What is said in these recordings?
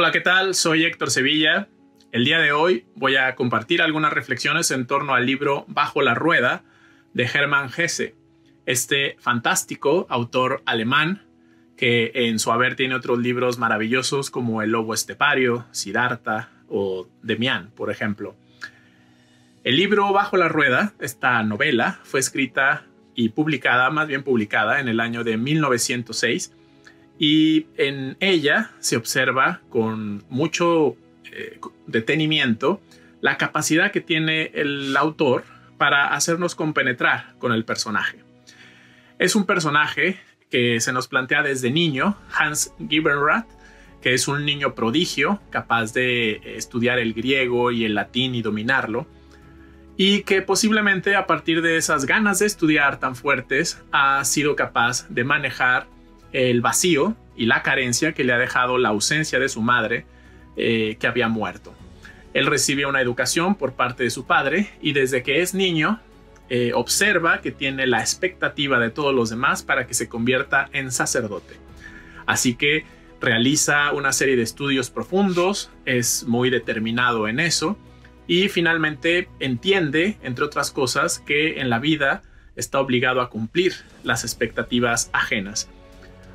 Hola, ¿qué tal? Soy Héctor Sevilla. El día de hoy voy a compartir algunas reflexiones en torno al libro Bajo la Rueda de Hermann Hesse, este fantástico autor alemán que en su haber tiene otros libros maravillosos como El lobo estepario, Siddhartha o Demián, por ejemplo. El libro Bajo la Rueda, esta novela, fue escrita y publicada, más bien publicada, en el año de 1906, y en ella se observa con mucho detenimiento la capacidad que tiene el autor para hacernos compenetrar con el personaje. Es un personaje que se nos plantea desde niño, Hans Giebenrath, que es un niño prodigio, capaz de estudiar el griego y el latín y dominarlo, y que posiblemente a partir de esas ganas de estudiar tan fuertes ha sido capaz de manejar el vacío y la carencia que le ha dejado la ausencia de su madre, que había muerto. Él recibe una educación por parte de su padre y desde que es niño observa que tiene la expectativa de todos los demás para que se convierta en sacerdote. Así que realiza una serie de estudios profundos, es muy determinado en eso y finalmente entiende, entre otras cosas, que en la vida está obligado a cumplir las expectativas ajenas.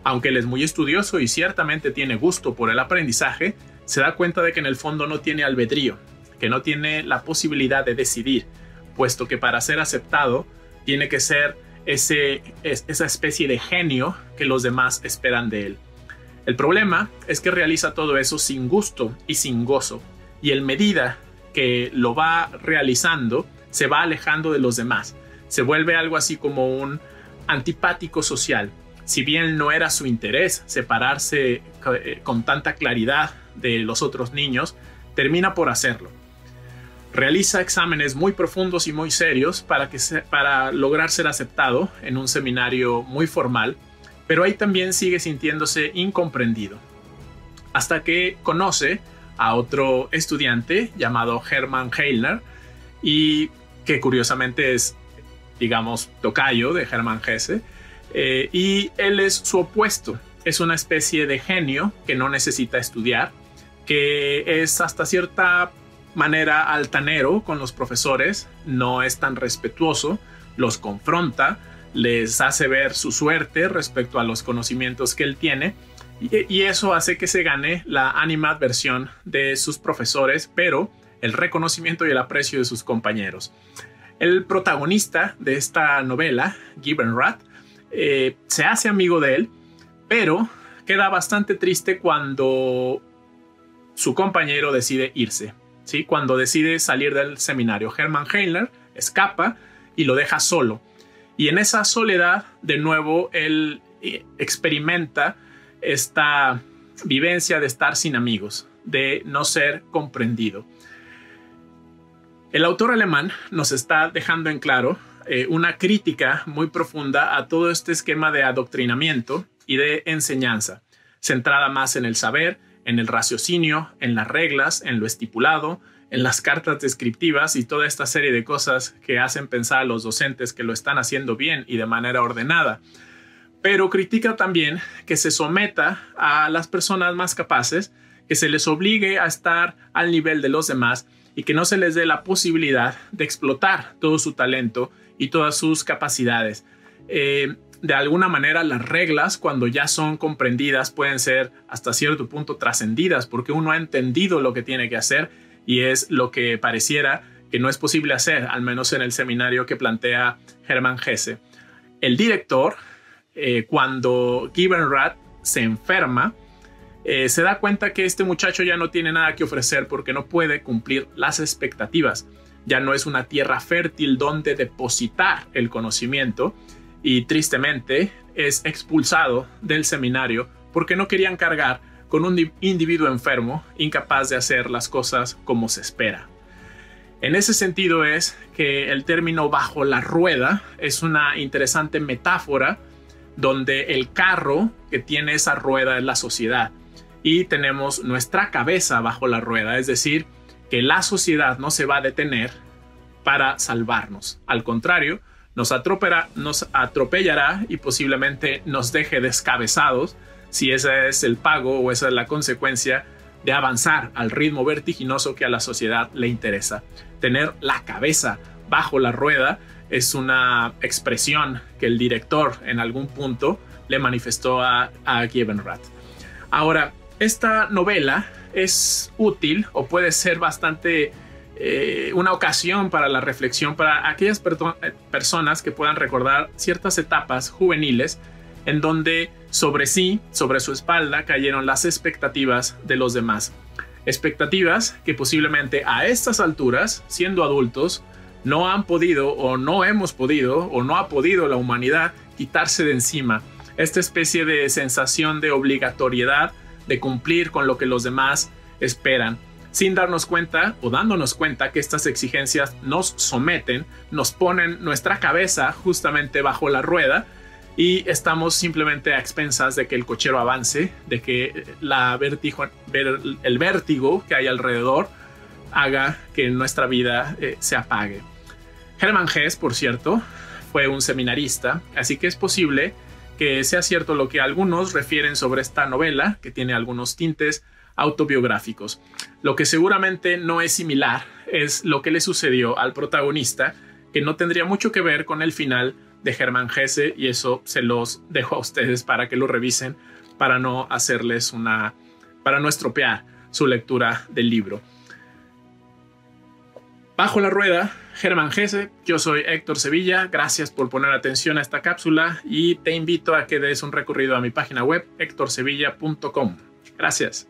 Aunque él es muy estudioso y ciertamente tiene gusto por el aprendizaje, se da cuenta de que en el fondo no tiene albedrío, que no tiene la posibilidad de decidir, puesto que para ser aceptado tiene que ser esa especie de genio que los demás esperan de él. El problema es que realiza todo eso sin gusto y sin gozo, y en medida que lo va realizando, se va alejando de los demás. Se vuelve algo así como un antipático social. Si bien no era su interés separarse con tanta claridad de los otros niños, termina por hacerlo. Realiza exámenes muy profundos y muy serios para lograr ser aceptado en un seminario muy formal, pero ahí también sigue sintiéndose incomprendido. Hasta que conoce a otro estudiante llamado Hermann Heilner, y que curiosamente es, digamos, tocayo de Hermann Hesse, y él es su opuesto. Es una especie de genio que no necesita estudiar, que es hasta cierta manera altanero con los profesores, no es tan respetuoso, los confronta, les hace ver su suerte respecto a los conocimientos que él tiene, y eso hace que se gane la animadversión de sus profesores, pero el reconocimiento y el aprecio de sus compañeros. El protagonista de esta novela, Giebenrath, se hace amigo de él, pero queda bastante triste cuando su compañero decide irse, ¿sí? Cuando decide salir del seminario. Hermann Heilner escapa y lo deja solo. Y en esa soledad, de nuevo, él experimenta esta vivencia de estar sin amigos, de no ser comprendido. El autor alemán nos está dejando en claro una crítica muy profunda a todo este esquema de adoctrinamiento y de enseñanza, centrada más en el saber, en el raciocinio, en las reglas, en lo estipulado, en las cartas descriptivas y toda esta serie de cosas que hacen pensar a los docentes que lo están haciendo bien y de manera ordenada. Pero critica también que se someta a las personas más capaces, que se les obligue a estar al nivel de los demás y que no se les dé la posibilidad de explotar todo su talento y todas sus capacidades. De alguna manera las reglas, cuando ya son comprendidas, pueden ser hasta cierto punto trascendidas porque uno ha entendido lo que tiene que hacer y es lo que pareciera que no es posible hacer, al menos en el seminario que plantea Hermann Hesse. El director, cuando Giebenrath se enferma, se da cuenta que este muchacho ya no tiene nada que ofrecer porque no puede cumplir las expectativas. Ya no es una tierra fértil donde depositar el conocimiento y tristemente es expulsado del seminario porque no querían cargar con un individuo enfermo, incapaz de hacer las cosas como se espera. En ese sentido es que el término bajo la rueda es una interesante metáfora donde el carro que tiene esa rueda es la sociedad y tenemos nuestra cabeza bajo la rueda, es decir, que la sociedad no se va a detener para salvarnos. Al contrario, nos atropellará y posiblemente nos deje descabezados si ese es el pago o esa es la consecuencia de avanzar al ritmo vertiginoso que a la sociedad le interesa. Tener la cabeza bajo la rueda es una expresión que el director en algún punto le manifestó a Kiepenheuvel. Ahora, esta novela es útil o puede ser bastante una ocasión para la reflexión para aquellas personas que puedan recordar ciertas etapas juveniles en donde sobre su espalda cayeron las expectativas de los demás. Expectativas que posiblemente a estas alturas, siendo adultos, no han podido o no hemos podido o no ha podido la humanidad quitarse de encima. Esta especie de sensación de obligatoriedad de cumplir con lo que los demás esperan, sin darnos cuenta o dándonos cuenta que estas exigencias nos someten, nos ponen nuestra cabeza justamente bajo la rueda y estamos simplemente a expensas de que el cochero avance, de que el vértigo que hay alrededor haga que nuestra vida se apague. Hermann Hesse, por cierto, fue un seminarista, así que es posible que sea cierto lo que algunos refieren sobre esta novela, que tiene algunos tintes autobiográficos. Lo que seguramente no es similar es lo que le sucedió al protagonista, que no tendría mucho que ver con el final de Hermann Hesse, y eso se los dejo a ustedes para que lo revisen, para no estropear su lectura del libro. Bajo la rueda, Hermann Hesse. Yo soy Héctor Sevilla. Gracias por poner atención a esta cápsula y te invito a que des un recorrido a mi página web hectorsevilla.com. Gracias.